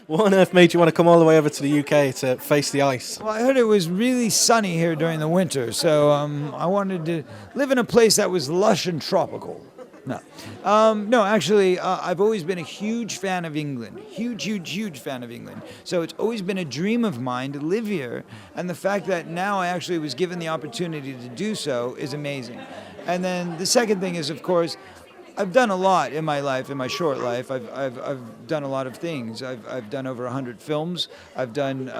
What on earth made you want to come all the way over to the UK to face the ice? Well, I heard it was really sunny here during the winter, so I wanted to live in a place that was lush and tropical. No, no. Actually, I've always been a huge fan of England. Huge fan of England. So it's always been a dream of mine to live here, and the fact that now I actually was given the opportunity to do so is amazing. And then the second thing is, of course, I've done a lot in my life, in my short life. I've done a lot of things. I've done over 100 films. I've done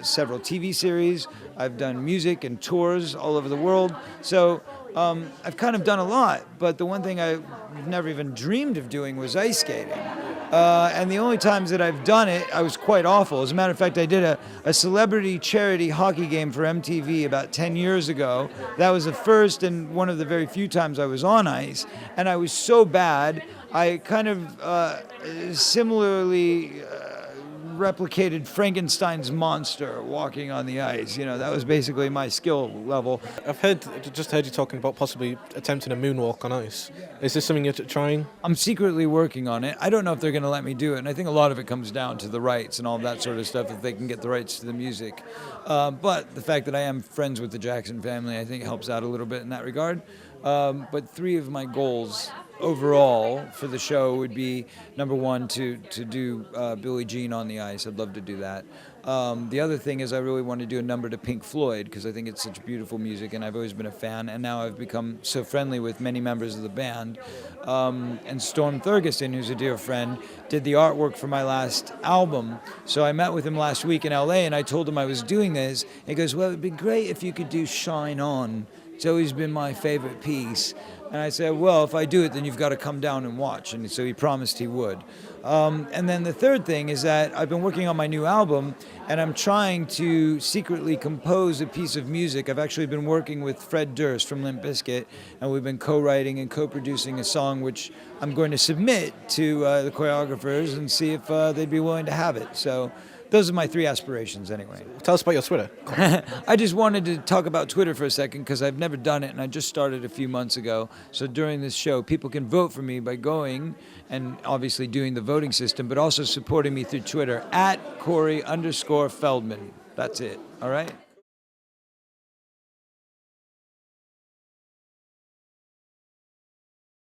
several TV series. I've done music and tours all over the world. So I've kind of done a lot. But the one thing I've never even dreamed of doing was ice skating. And the only times that I've done it, I was quite awful. As a matter of fact, I did a celebrity charity hockey game for MTV about 10 years ago. That was the first and one of the very few times I was on ice. And I was so bad, I kind of similarly replicated Frankenstein's monster walking on the ice. You know, that was basically my skill level. Just heard you talking about possibly attempting a moonwalk on ice. Is this something you're trying? I'm secretly working on it. I don't know if they're going to let me do it, and I think a lot of it comes down to the rights and all that sort of stuff, if they can get the rights to the music. But the fact that I am friends with the Jackson family, I think helps out a little bit in that regard. But three of my goals overall for the show would be, number one, to do Billie Jean on the ice. I'd love to do that. The other thing is I really want to do a number to Pink Floyd because I think it's such beautiful music and I've always been a fan, and now I've become so friendly with many members of the band. And Storm Thurgeston, who's a dear friend, did the artwork for my last album. So I met with him last week in LA and I told him I was doing this. He goes, well, it'd be great if you could do Shine On. It's always been my favorite piece. And I said, well, if I do it, then you've got to come down and watch. And so he promised he would. And then the third thing is that I've been working on my new album, and I'm trying to secretly compose a piece of music. I've actually been working with Fred Durst from Limp Bizkit, and we've been co-writing and co-producing a song which I'm going to submit to the choreographers and see if they'd be willing to have it. So those are my three aspirations anyway. Tell us about your Twitter. I just wanted to talk about Twitter for a second because I've never done it and I just started a few months ago. So during this show, people can vote for me by going and obviously doing the voting system, but also supporting me through Twitter at Corey_Feldman. That's it. All right?